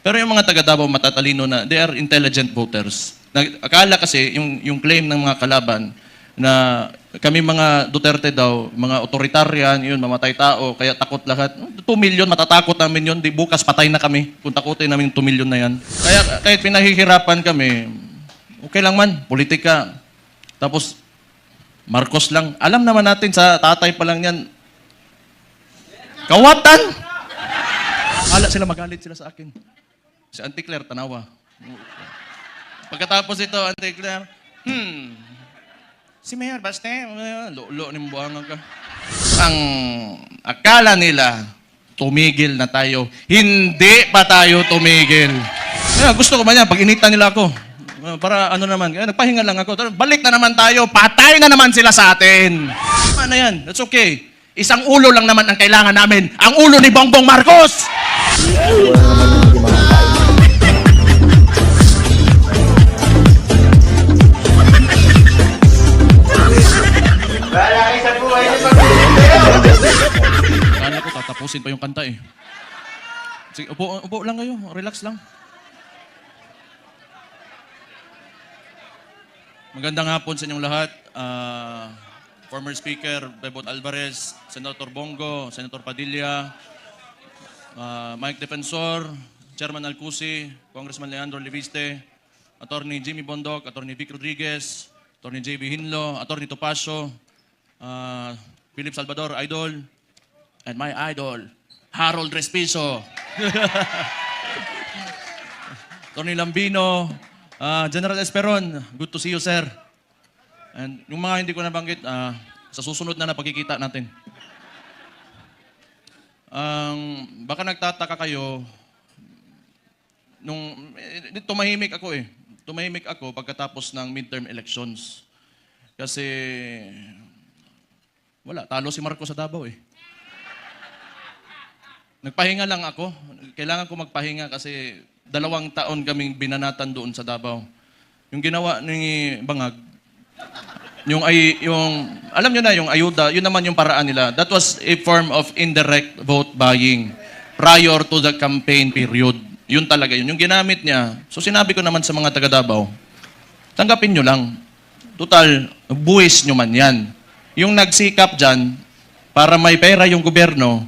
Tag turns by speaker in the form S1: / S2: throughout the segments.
S1: Pero yung mga taga Davao matatalino na, they are intelligent voters. Akala kasi yung claim ng mga kalaban na kami mga Duterte daw, mga authoritarian, yun, mamatay tao, kaya takot lahat. 2 million, matatakot namin yun. Di bukas patay na kami kung takutin namin yung 2 million na yan. Kaya kahit pinahihirapan kami, okay lang man, politika. Tapos, Marcos lang. Alam naman natin sa tatay pa lang yan, kawatan! Ala sila, magalit sila sa akin. Si Auntie Claire, tanawa. Pagkatapos ito, Auntie Claire, si Mayor Baste, lo ni buwangan ka. Ang akala nila, tumigil na tayo. Hindi pa tayo tumigil. Kaya gusto ko ba niya, pag inita nila ako, para ano naman, kaya nagpahinga lang ako. Balik na naman tayo, patay na naman sila sa atin. Ano yan? That's okay. Isang ulo lang naman ang kailangan namin. Ang ulo ni Bongbong Marcos! Kala ko tatapusin pa yung kanta eh. Sige, upo lang kayo. Relax lang. Magandang hapon sa inyong lahat. Former Speaker Bebot Alvarez, Senator Bongo, Senator Padilla, Mike Defensor, Chairman Alcusi, Congressman Leandro Leviste, Attorney Jimmy Bondoc, Attorney Vic Rodriguez, Attorney JB Hinlo, Attorney Topacio, Philip Salvador, Idol, and my idol, Harold Respiso. Attorney Lambino, General Esperon, good to see you, sir. And yung mga hindi ko nabanggit, sa susunod na pagkikita natin. Baka nagtataka kayo, tumahimik ako eh. Tumahimik ako pagkatapos ng midterm elections. Kasi, wala, talo si Marcos sa Davao eh. Nagpahinga lang ako. Kailangan ko magpahinga kasi 2 taon kaming binanatan doon sa Davao. Yung ginawa ni Bangag, yung alam nyo na, yung ayuda, yun naman yung paraan nila. That was a form of indirect vote buying prior to the campaign period. Yun talaga yun. Yung ginamit niya, so sinabi ko naman sa mga taga Davao, tanggapin nyo lang. Total, buwis nyo man yan. Yung nagsikap dyan, para may pera yung gobyerno,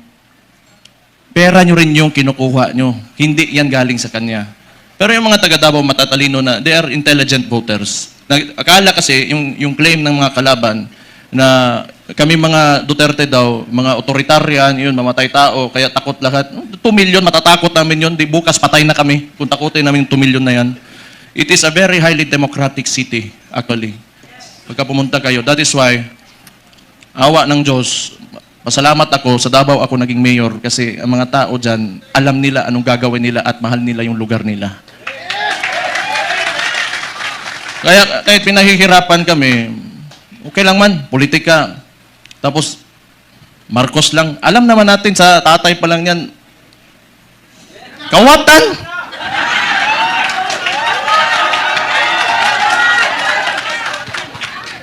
S1: pera nyo rin yung kinukuha nyo. Hindi yan galing sa kanya. Pero yung mga taga Davao matatalino na, they are intelligent voters. Akala kasi yung claim ng mga kalaban na kami mga Duterte daw, mga authoritarian, yun, mamatay tao, kaya takot lahat. 2 million, matatakot namin yun. Di bukas patay na kami kung takutin namin yung 2 million na yan. It is a very highly democratic city, actually. Pagka pumunta kayo. That is why, awa ng Diyos, pasalamat ako, sa Davao ako naging mayor kasi ang mga tao dyan, alam nila anong gagawin nila at mahal nila yung lugar nila. Kaya kahit pinahihirapan kami, okay lang man, politika. Tapos, Marcos lang. Alam naman natin sa tatay pa lang yan, kawatan!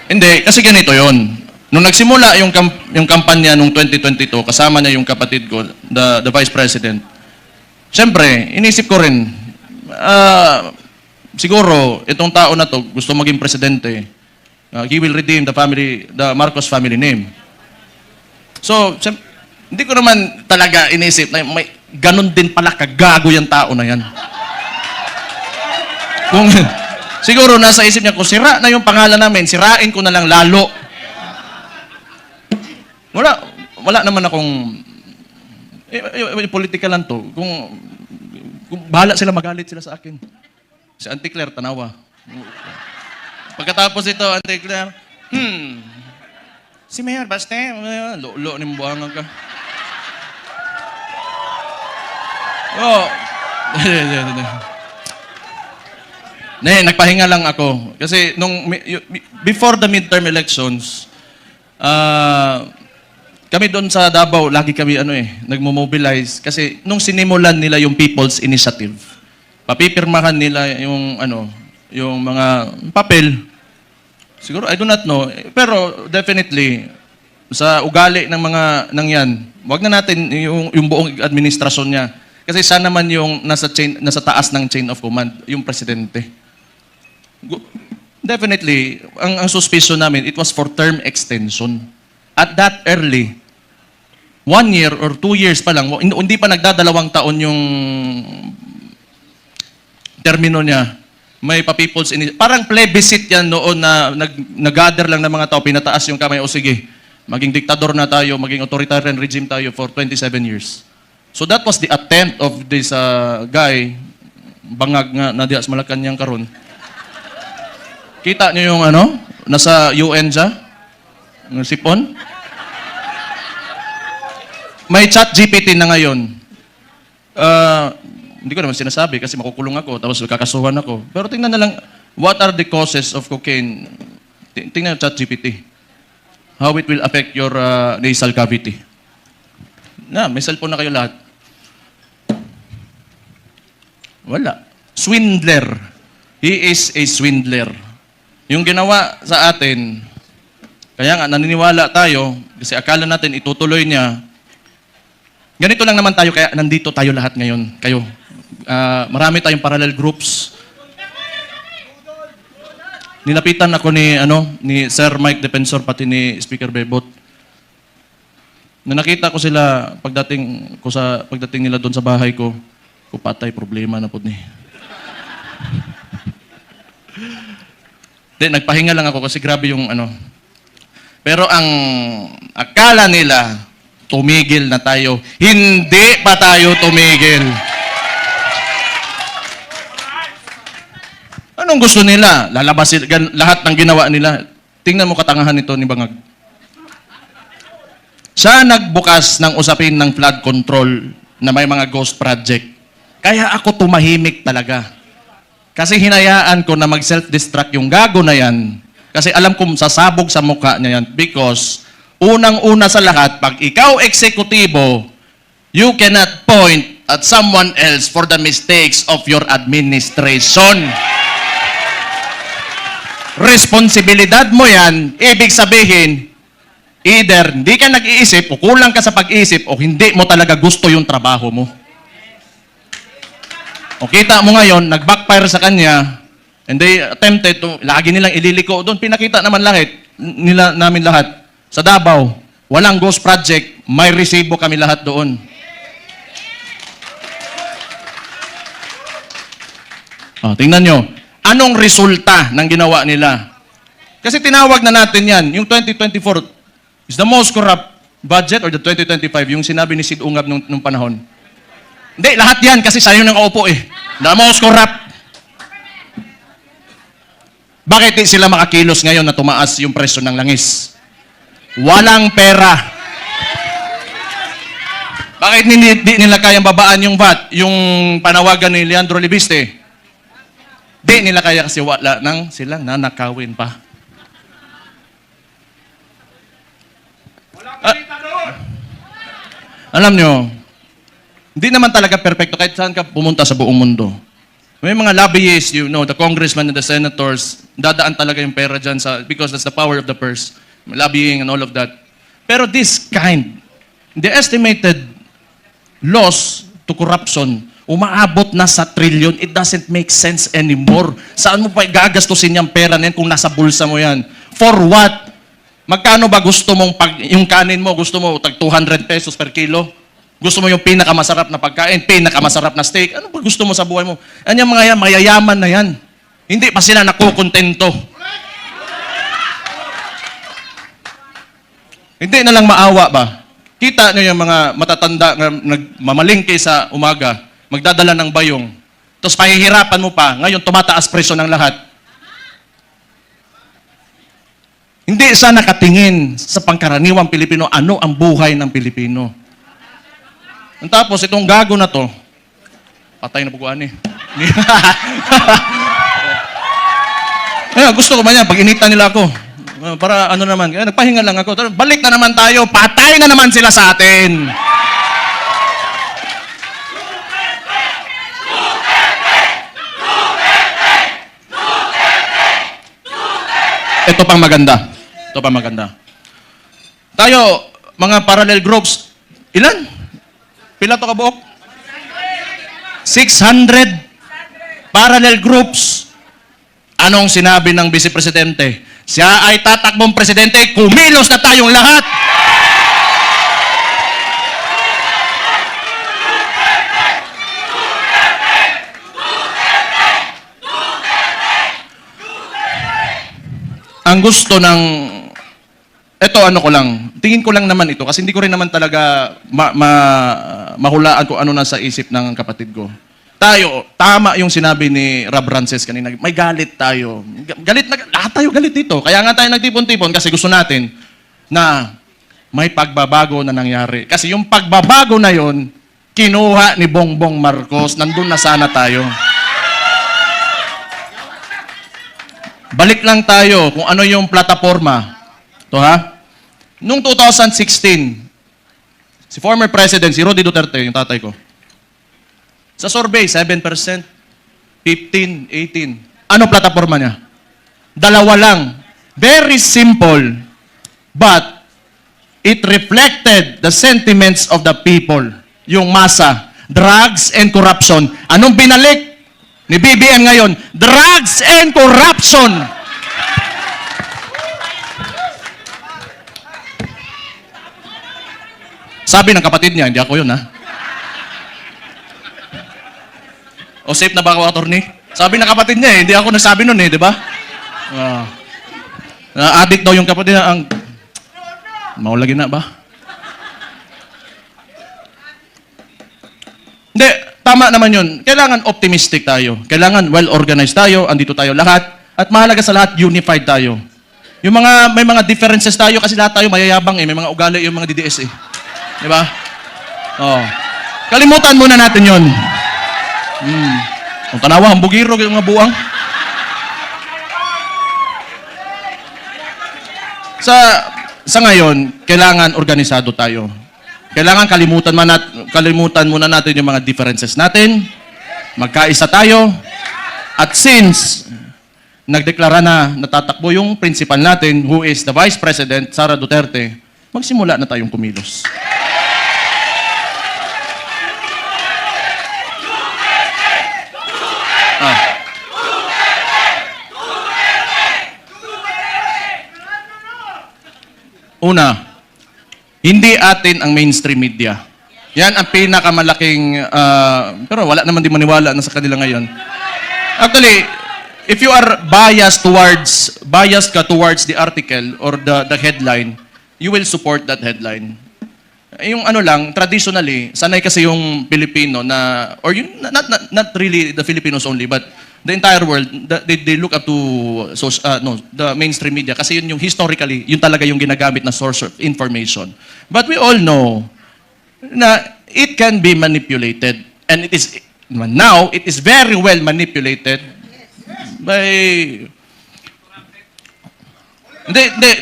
S1: Hindi, kasi ganito yon. Nung nagsimula yung kampanya nung 2022, kasama niya yung kapatid ko, the Vice President, siyempre, inisip ko rin, siguro, itong tao na to gusto maging presidente. He will redeem the Marcos family name. So, hindi ko naman talaga inisip na may ganun din pala kagago yung tao na yan. Siguro nasa isip niya, kung sira na yung pangalan namin, sirain ko na lang lalo. Wala naman akong politika lang to. Kung bahala sila, magalit sila sa akin. Si Auntie Claire, tanawa. Pagkatapos ito, Auntie Claire, si Mayor Baste, lo ni buwangan ka. Oh. Nagpahinga lang ako. Kasi before the midterm elections, kami doon sa Davao, lagi kami nagmo-mobilize. Kasi nung sinimulan nila yung People's Initiative, papipirmahan nila yung mga papel. Siguro, I do not know. Pero definitely, sa ugali ng mga nang yan, wag na natin yung buong administrasyon niya. Kasi siya naman yung nasa taas ng chain of command, yung presidente. Definitely, ang suspicion namin, it was for term extension. At that early, 1 year or 2 years pa lang, hindi pa nagdadalawang taon yung termino niya. May pa-people's initiative. Parang plebiscite yan noon na nag-gather lang ng mga tao, pinataas yung kamay, o sige, maging diktador na tayo, maging authoritarian regime tayo for 27 years. So that was the attempt of this guy, bangag nga na diya sa Malacanang karon. Kita niyo yung nasa UN siya, ng sipon. May chat GPT na ngayon. Hindi ko naman sinasabi kasi makukulong ako, tapos kakasuhan ako. Pero tingnan na lang, what are the causes of cocaine? Tingnan chat GPT. How it will affect your nasal cavity. May cellphone na kayo lahat. Wala. Swindler. He is a swindler. Yung ginawa sa atin, kaya nga naniniwala tayo, kasi akala natin itutuloy niya. Ganito lang naman tayo, kaya nandito tayo lahat ngayon. Kayo. Marami tayong parallel groups. Nilapitan ako ni Sir Mike Defensor, pati ni Speaker Bebot. Na nakita ko sila pagdating nila doon sa bahay ko, patay problema na po ni. Nagpahinga lang ako kasi grabe yung Pero ang akala nila, tumigil na tayo. Hindi pa tayo tumigil. Anong gusto nila? Lalabasin lahat ng ginawa nila. Tingnan mo katangahan nito ni Bangag. Siya nagbukas ng usapin ng flood control na may mga ghost project. Kaya ako tumahimik talaga. Kasi hinayaan ko na mag-self-destruct yung gago na yan. Kasi alam kong sasabog sa mukha niya yan. Because unang-una sa lahat, pag ikaw eksekutibo, you cannot point at someone else for the mistakes of your administration. Responsibilidad mo yan, ibig sabihin, either hindi ka nag-iisip o kulang ka sa pag-iisip o hindi mo talaga gusto yung trabaho mo. O kita mo ngayon, nag-backfire sa kanya, and they attempted to, lagi nilang ililiko doon. Pinakita naman namin lahat. Sa Davao, walang ghost project, may resibo kami lahat doon. Tingnan nyo. Anong resulta ng ginawa nila? Kasi tinawag na natin yan. Yung 2024 is the most corrupt budget or the 2025, yung sinabi ni Sid Ungab nung panahon. Hindi, lahat yan kasi sayo nang kaupo eh. The most corrupt. Bakit di sila makakilos ngayon na tumaas yung presyo ng langis? Walang pera. Bakit di nila kayang babaan yung VAT? Yung panawagan ni Leandro Libiste? Di nila kaya kasi wala nang silang nanakawin pa. Alam nyo, hindi naman talaga perfecto kahit saan ka pumunta sa buong mundo. May mga lobbyists, the congressmen and the senators, dadaan talaga yung pera dyan because that's the power of the purse. Lobbying and all of that. Pero this kind, the estimated loss to corruption, umaabot na sa trillion. It doesn't make sense anymore. Saan mo pa gagastusin yung pera na yan kung nasa bulsa mo yan? For what? Magkano ba gusto mong, yung kanin mo, gusto mo tag 200 pesos per kilo? Gusto mo yung pinakamasarap na pagkain, pinakamasarap na steak? Ano ba gusto mo sa buhay mo? Yan mga yan, mayayaman na yan. Hindi pa sila nakukontento. Hindi na lang maawa ba? Kita nyo yung mga matatanda na nagmamalingki sa umaga, magdadala ng bayong, tapos pahihirapan mo pa, ngayon tumataas presyo ng lahat. Hindi siya nakatingin sa pangkaraniwang Pilipino, ano ang buhay ng Pilipino. Tapos itong gago na to, patay na buguan eh. Gusto ko ba yan, pag inita nila ako, para naman, nagpahinga lang ako, balik na naman tayo, patay na naman sila sa atin. Ito pang maganda. Tayo, mga parallel groups, ilan? Pila to kabuok? 600 parallel groups. Anong sinabi ng Vice Presidente? Siya ay tatakbong presidente, kumilos na tayong lahat. Ang gusto ng ito ano ko lang, tingin ko lang naman ito kasi hindi ko rin naman talaga mahulaan kung ano nasa isip ng kapatid ko. Tayo, tama yung sinabi ni Rob Rances kanina, may galit tayo. Galit na, lahat tayo galit dito. Kaya nga tayo nagtipon-tipon kasi gusto natin na may pagbabago na nangyari. Kasi yung pagbabago na yon, kinuha ni Bongbong Marcos, nandun na sana tayo. Balik lang tayo kung ano yung plataforma. Ito ha. Noong 2016, si former President, si Roddy Duterte, yung tatay ko, sa survey, 7%, 15, 18. Ano plataforma niya? Dalawa lang. Very simple. But it reflected the sentiments of the people. Yung masa. Drugs and corruption. Anong binalik ni BBM ngayon? Drugs and corruption. Sabi ng kapatid niya, hindi ako yun ha. O safe na ba ako, attorney? Sabi ng kapatid niya hindi ako nagsabi nun di ba? Addict daw yung kapatid niya, ang maulagi na ba? Hindi, tama naman yun. Kailangan optimistic tayo. Kailangan well-organized tayo, andito tayo lahat. At mahalaga sa lahat, unified tayo. Yung may mga differences tayo kasi lahat tayo mayayabang may mga ugali yung mga DDS Di ba? Kalimutan muna natin yun. Kung tanawa, ang bugiro yung mga buwang. Sa ngayon, kailangan organisado tayo. Kailangan kalimutan muna natin yung mga differences natin. Magkaisa tayo. At since nagdeklara na natatakbo yung principal natin, who is the Vice President, Sara Duterte, magsimula na tayong kumilos. Una, hindi atin ang mainstream media. Yan ang pinakamalaking, pero wala naman din maniwala na sa kanila ngayon. Actually, if you are biased ka towards the article or the headline, you will support that headline. Yung ano lang, traditionally, sanay kasi yung Pilipino na, or yung, not really the Filipinos only, but the entire world, they look up to the mainstream media kasi yun yung historically, yun talaga yung ginagamit na source of information. But we all know na it can be manipulated. And it is very well manipulated by...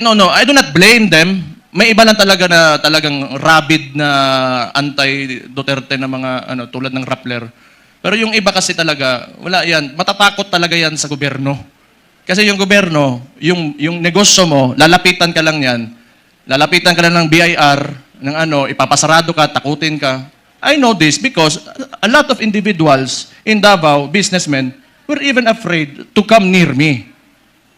S1: No, I do not blame them. May iba lang talaga na talagang rabid na anti-Duterte na mga tulad ng Rappler. Pero yung iba kasi talaga, wala yan. Matatakot talaga yan sa gobyerno. Kasi yung gobyerno, yung negosyo mo, lalapitan ka lang yan. Lalapitan ka lang ng BIR, ng ipapasarado ka, takutin ka. I know this because a lot of individuals in Davao, businessmen, were even afraid to come near me.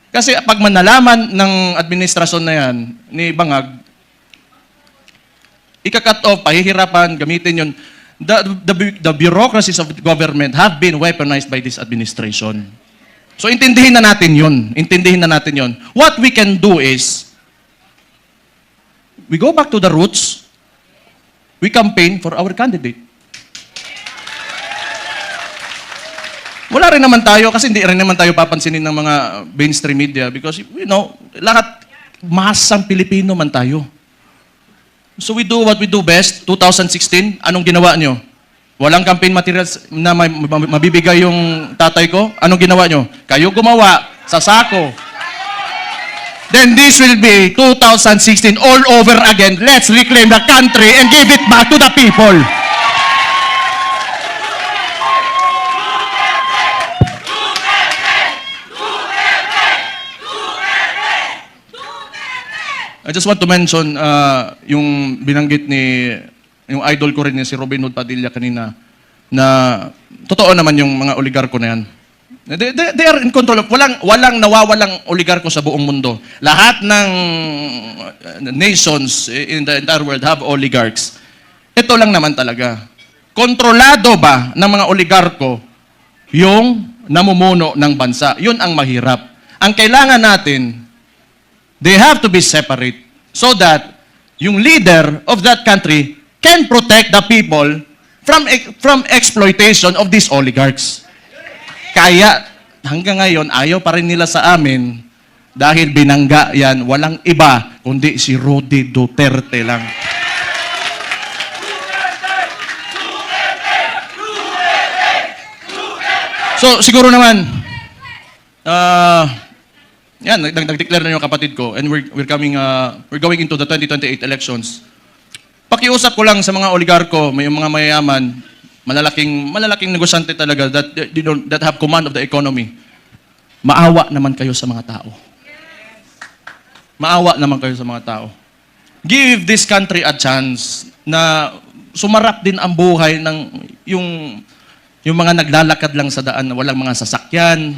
S1: Kasi pag manalaman ng administrasyon na yan, ni Bangag, ika-cut off, pahihirapan, gamitin yun. The bureaucracies of the government have been weaponized by this administration. So, intindihin na natin yun. Intindihin na natin yun. What we can do is, we go back to the roots, we campaign for our candidate. Wala rin naman tayo, kasi hindi rin naman tayo papansinin ng mga mainstream media because, lahat, masang Pilipino man tayo. So we do what we do best. 2016, anong ginawa nyo? Walang campaign materials na mabibigay yung tatay ko? Anong ginawa nyo? Kayo gumawa sa sako. Then this will be 2016 all over again. Let's reclaim the country and give it back to the people. I just want to mention yung binanggit yung idol ko rin si Robin Hood Padilla kanina na totoo naman yung mga oligarko na yan. They are in control of, walang nawawalang oligarko sa buong mundo. Lahat ng nations in the entire world have oligarchs. Ito lang naman talaga. Kontrolado ba ng mga oligarko yung namumuno ng bansa? Yun ang mahirap. Ang kailangan natin, they have to be separate so that yung leader of that country can protect the people from exploitation of these oligarchs. Kaya hanggang ngayon, ayaw pa rin nila sa amin dahil binangga yan, walang iba kundi si Rudy Duterte lang. So siguro naman, yan, nag-declare na yung kapatid ko and we're going into the 2028 elections. Pakiusap ko lang sa mga oligarko, may mga mayayaman, malalaking negosyante talaga that have command of the economy. Maawa naman kayo sa mga tao. Maawa naman kayo sa mga tao. Give this country a chance na sumarap din ang buhay ng yung mga naglalakad lang sa daan na walang mga sasakyan.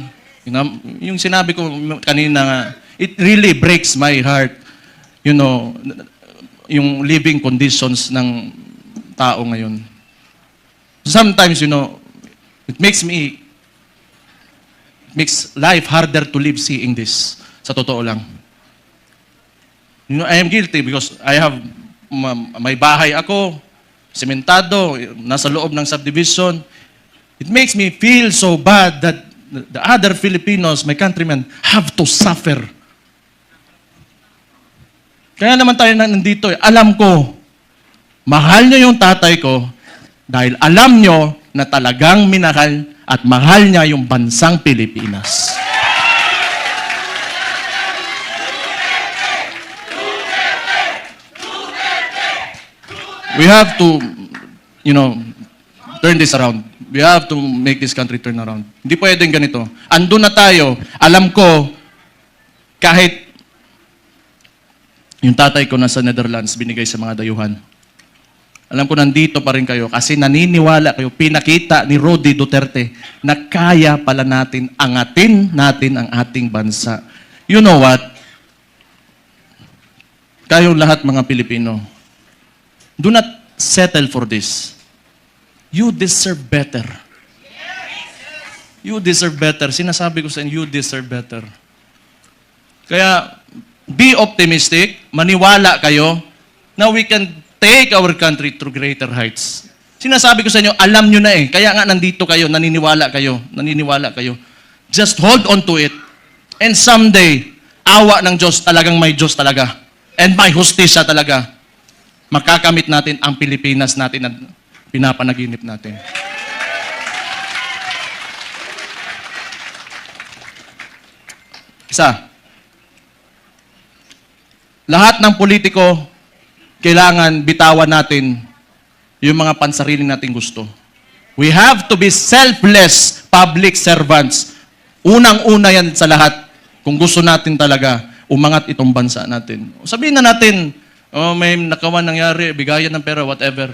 S1: Yung sinabi ko kanina, it really breaks my heart. You know, yung living conditions ng tao ngayon. Sometimes, you know, it makes life harder to live seeing this. Sa totoo lang. You know, I am guilty because I have, may bahay ako, sementado, nasa loob ng subdivision. It makes me feel so bad that the other Filipinos, my countrymen, have to suffer. Kaya naman tayo nandito. Alam ko, mahal nyo yung tatay ko dahil alam nyo na talagang minahal at mahal niya yung bansang Pilipinas. We have to, you know, turn this around. We have to make this country turn around. Hindi pwedeng ganito. Andun na tayo. Alam ko, kahit yung tatay ko nasa Netherlands, binigay sa mga dayuhan. Alam ko, nandito pa rin kayo kasi naniniwala kayo, pinakita ni Rudy Duterte na kaya pala natin angatin natin ang ating bansa. You know what? Kayong lahat mga Pilipino, do not settle for this. You deserve better. You deserve better. Sinasabi ko sa inyo, you deserve better. Kaya, be optimistic, maniwala kayo na we can take our country to greater heights. Sinasabi ko sa inyo, alam nyo na eh. Kaya nga nandito kayo, naniniwala kayo. Just hold on to it. And someday, awa ng Diyos, talagang may Diyos talaga. And may hustisya talaga. Makakamit natin ang Pilipinas natin na pinapanaginip natin. Isa, lahat ng politiko, kailangan bitawan natin yung mga pansarili nating gusto. We have to be selfless public servants. Unang-una yan sa lahat kung gusto natin talaga umangat itong bansa natin. Sabihin na natin, may nakawan nangyari, bigayan ng pera, whatever.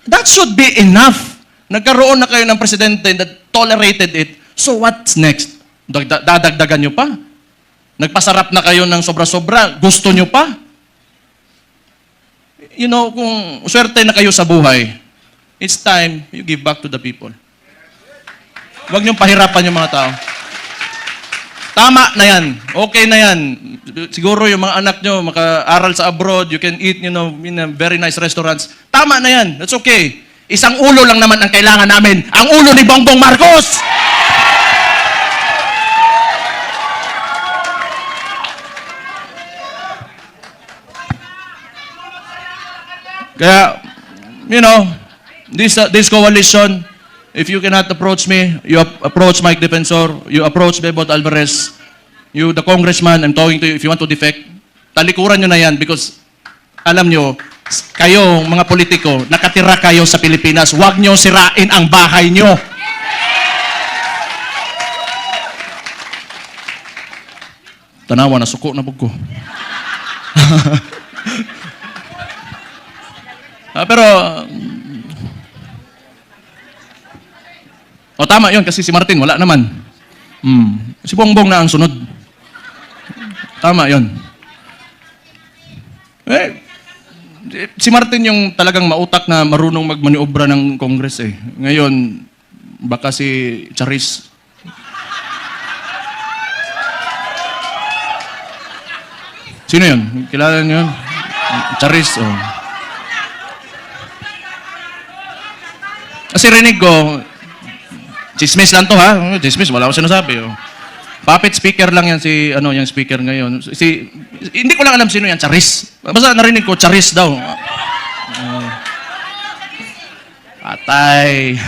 S1: That should be enough. Nagkaroon na kayo ng presidente that tolerated it. So what's next? Dadagdagan nyo pa? Nagpasarap na kayo ng sobra-sobra, gusto nyo pa? You know, kung swerte na kayo sa buhay, it's time you give back to the people. Huwag niyong pahirapan yung mga tao. Tama na yan. Okay na yan. Siguro yung mga anak nyo maka-aral sa abroad, you can eat, you know, in a very nice restaurants. Tama na yan. That's okay. Isang ulo lang naman ang kailangan namin. Ang ulo ni Bongbong Marcos! Kaya, you know, this coalition, if you cannot approach me, you approach Mike Defensor, you approach Bebot Alvarez, you, the congressman, I'm talking to you, if you want to defect, talikuran nyo na yan because alam nyo, kayo, mga politiko, nakatira kayo sa Pilipinas, huwag nyo sirain ang bahay nyo. Tanawa, nasuko na ko. Pero, O tama yon kasi si Martin wala naman. Si Bongbong na ang sunod. Tama yon. Eh, si Martin yung talagang mautak na marunong magmaniobra ng Congress eh. Ngayon, baka si Charis. Sino yun? Kilala niyo yun? Charis, oh. Kasi rinig ko, chismis lang to ha. Chismis, wala ko sinasabi. Oh. Puppet speaker lang yan si, yung speaker ngayon. Hindi ko lang alam sino yan, Charis. Basta narinig ko, Charis daw. Patay.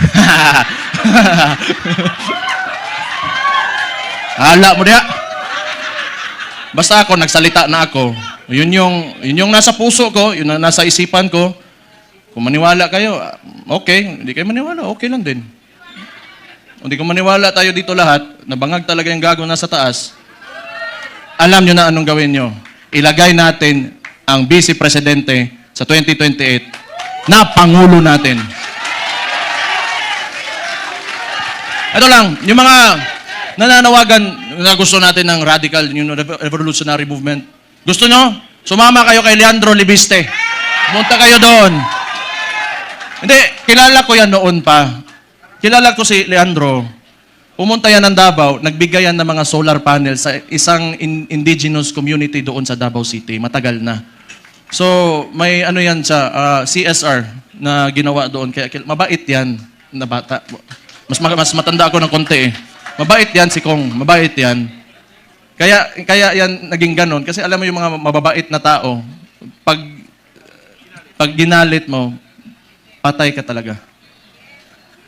S1: Hala mo diya. Basta ako, nagsalita na ako. Yun yung nasa puso ko, yun ang nasa isipan ko. Kung maniwala kayo, okay. Hindi kayo maniwala, okay lang din. Hindi kung maniwala tayo dito lahat, nabangag talaga yung gago nasa taas, alam nyo na anong gawin nyo. Ilagay natin ang Vice Presidente sa 2028 na Pangulo natin. Ito lang, yung mga nananawagan na gusto natin ng radical, yung revolutionary movement. Gusto nyo? Sumama kayo kay Leandro Libiste. Pumunta kayo doon. Hindi, kilala ko yan noon pa. Kilala ko si Leandro. Pumunta yan ng Davao, nagbigay yan ng mga solar panel sa isang indigenous community doon sa Davao City. Matagal na. So, may yan sa CSR na ginawa doon. Kaya mabait yan na bata. Mas matanda ako ng konti eh. Mabait yan si Kong. Mabait yan. Kaya yan naging ganon. Kasi alam mo yung mga mababait na tao, pag ginalit mo, patay ka talaga.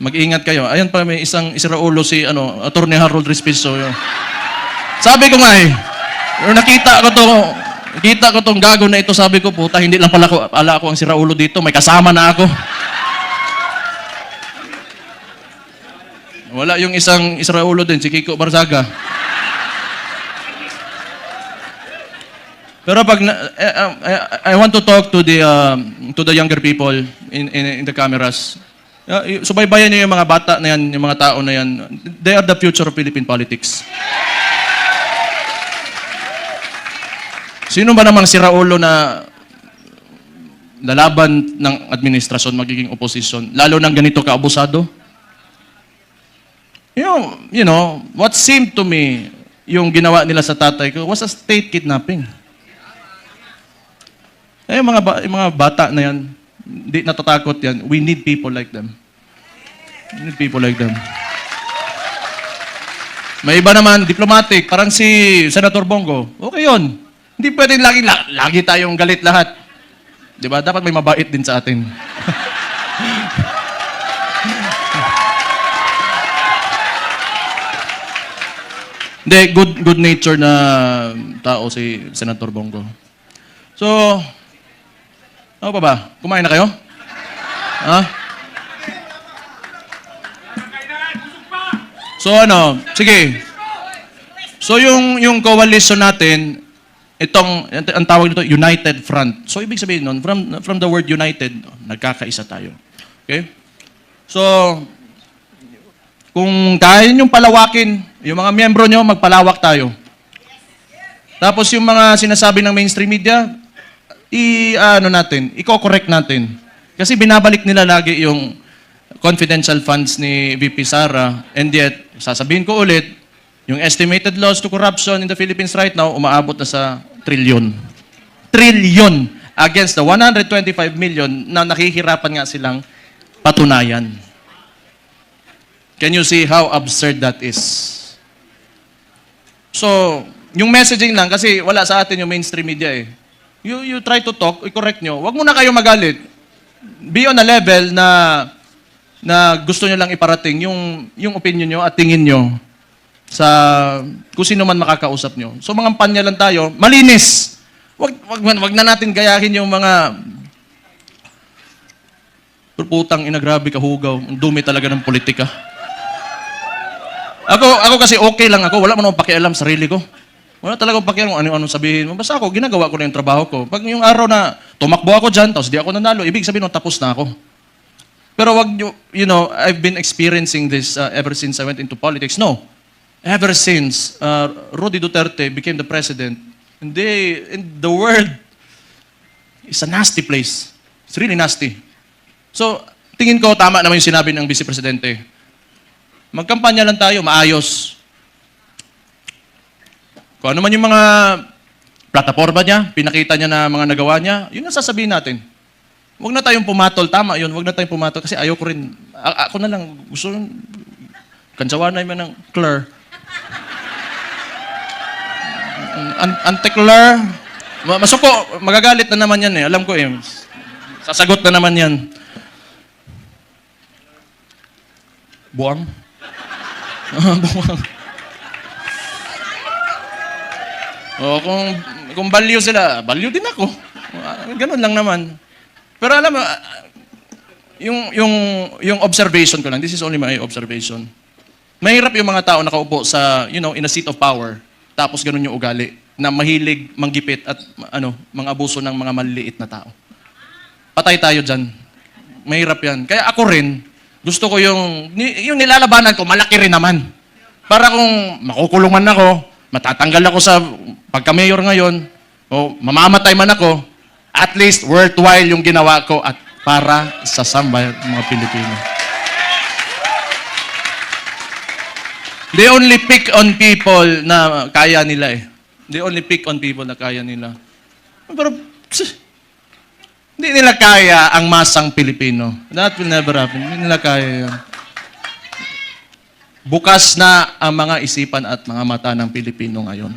S1: Mag-ingat kayo. Ayan pa, may isang Israulo si Attorney Harold Respiso. Sabi ko nga nakita ko tong gago na ito, sabi ko, puta, hindi lang pala ako ang Siraulo dito, may kasama na ako. Wala yung isang Israulo din, si Kiko Barzaga. Pero pag I want to talk to the younger people in the cameras. Subaybayan niyo yung mga bata na yan, yung mga tao na yan. They are the future of Philippine politics. Sino ba namang si Raulo na lalaban ng administrasyon, magiging opposition, lalo ng ganito kaabusado? You know, what seemed to me, yung ginawa nila sa tatay ko, was a state kidnapping. Yung mga bata na yan, hindi natatakot yan. We need people like them. We need people like them. May iba naman, diplomatic, parang si Senator Bongo. Okay yun. Hindi pwedeng lagi tayong galit lahat. Di ba? Dapat may mabait din sa atin. Hindi, good nature na tao si Senator Bongo. So, ano pa ba? Kumain na kayo? Ha? So sige. So yung coalition natin, ang tawag nito, United Front. So ibig sabihin nun, from the word united, nagkakaisa tayo. Okay? So, kung kaya nyo palawakin, yung mga miyembro nyo, magpalawak tayo. Tapos yung mga sinasabi ng mainstream media, i-correct natin. Kasi binabalik nila lagi yung confidential funds ni VP Sara, and yet, sasabihin ko ulit, yung estimated loss to corruption in the Philippines right now, umaabot na sa trilyon. Trilyon against the 125 million na nakihirapan nga silang patunayan. Can you see how absurd that is? So, yung messaging lang, kasi wala sa atin yung mainstream media eh. You try to talk, i-correct nyo. Huwag muna kayo magalit. Be on a level na gusto nyo lang iparating yung opinion nyo at tingin nyo sa kung sino man makakausap nyo. So mga panya lang tayo, malinis. Wag na natin gayahin yung mga putang ina, grabe kahugaw. Ang dumi talaga ng politika. Ako kasi okay lang ako. Wala man akong pakialam sa sarili ko. Wala talaga pakialam kung ano-ano sabihin mo. Basta ako, ginagawa ko na yung trabaho ko. Pag yung araw na tumakbo ako dyan, tapos di ako nanalo, ibig sabihin, tapos na ako. Pero wag nyo, I've been experiencing this ever since I went into politics. No. Ever since Rudy Duterte became the president, and the world is a nasty place. It's really nasty. So, tingin ko tama naman yung sinabi ng Vice Presidente. Magkampanya lang tayo, maayos. Kung ano man yung mga plataforma niya, pinakita niya na mga nagawa niya, yun ang sasabihin natin. Huwag na tayong pumatol. Tama yun, huwag na tayong pumatol. Kasi ayoko rin. Ako na lang, gusto rin, kansawa na yung ng Claire. Ante-Claire. Masuko, magagalit na naman yan eh. Alam ko eh. Sasagot na naman yan. Buwang? Buwang. O, kung baliw sila, baliw din ako. Ganun lang naman. Pero alam mo, yung observation ko lang, this is only my observation. Mahirap yung mga tao nakaupo sa, in a seat of power, tapos ganun yung ugali, na mahilig manggipit at mga abuso ng mga maliliit na tao. Patay tayo dyan. Mahirap yan. Kaya ako rin, gusto ko yung nilalabanan ko, malaki rin naman. Para kung makukulungan ako, matatanggal ako sa pagka-mayor ngayon, o mamamatay man ako, at least worthwhile yung ginawa ko at para sa mga Pilipino. They only pick on people na kaya nila eh. They only pick on people na kaya nila. Pero, hindi nila kaya ang masang Pilipino. That will never happen. Hindi nila kaya yun. Bukas na ang mga isipan at mga mata ng Pilipino ngayon.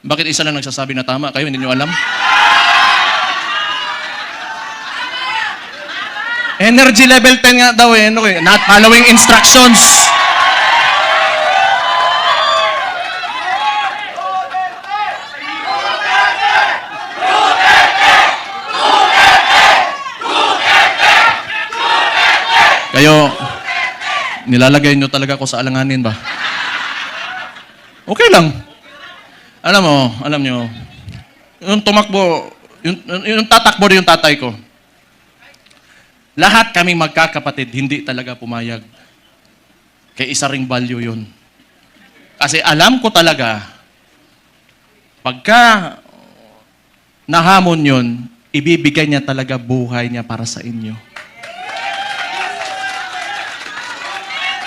S1: Bakit isa lang nagsasabi na tama? Kayo, hindi nyo alam? Energy level 10 nga daw eh. Not following instructions. Kayo, nilalagay nyo talaga ako sa alanganin ba? Okay lang. Alam nyo, yung tumakbo, yung tatakbo rin yung tatay ko. Lahat kami magkakapatid, hindi talaga pumayag. Kaya isa ring value yun. Kasi alam ko talaga, pagka nahamon yun, ibibigay niya talaga buhay niya para sa inyo.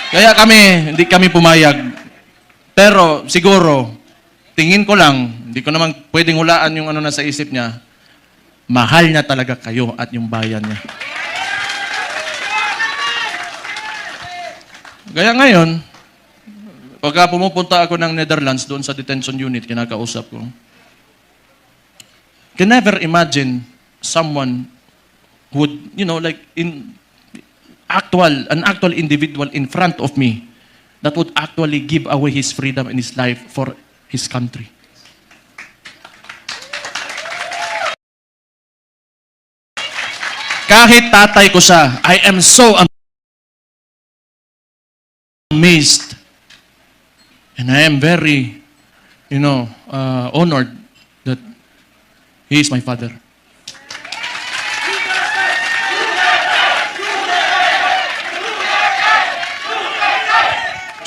S1: Kaya hindi kami pumayag. Pero siguro, tingin ko lang, hindi ko naman pwedeng hulaan yung nasa isip niya, mahal niya talaga kayo at yung bayan niya. Kaya ngayon, pagka pumupunta ako ng Netherlands doon sa detention unit, kinakausap ko, can never imagine someone who would, an actual individual in front of me that would actually give away his freedom and his life for his country. Kahit tatay ko siya, I am so amazed. And I am very, honored that he is my father.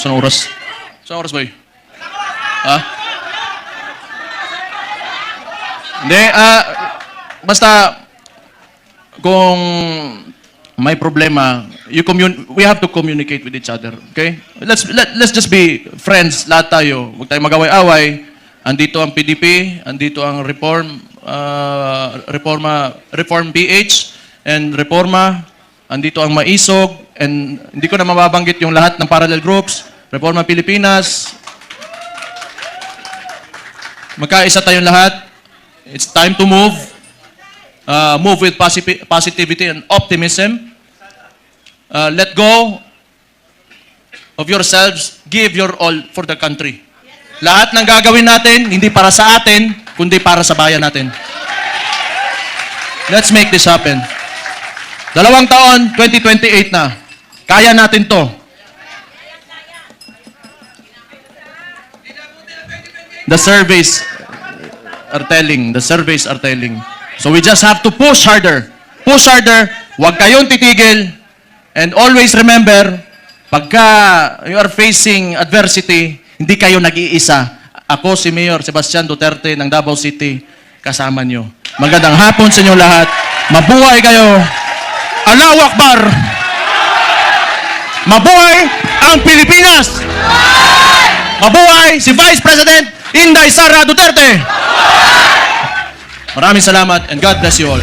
S1: Saan oras? Saan oras ba yun? Ha? Hindi, basta kung may problema, we have to communicate with each other, okay? Let's just be friends, lahat tayo. Huwag tayo mag-away-away. Andito ang PDP, andito ang Reform PH, and Reforma, andito ang Maisog, and hindi ko na mababanggit yung lahat ng parallel groups, Reforma Pilipinas. Magkaisa tayong lahat. It's time to move. Move with positivity and optimism. Let go of yourselves. Give your all for the country. Lahat ng gagawin natin, hindi para sa atin, kundi para sa bayan natin. Let's make this happen. 2 taon, 2028 na. Kaya natin to. The surveys are telling. So we just have to push harder. Push harder. Huwag kayong titigil. And always remember, pagka you are facing adversity, hindi kayo nag-iisa. Ako si Mayor Sebastian Duterte ng Davao City, kasama nyo. Magandang hapon sa inyo lahat. Mabuhay kayo. Allahu Akbar. Mabuhay ang Pilipinas. Mabuhay si Vice President Inday Sara Duterte. Maraming salamat and God bless you all.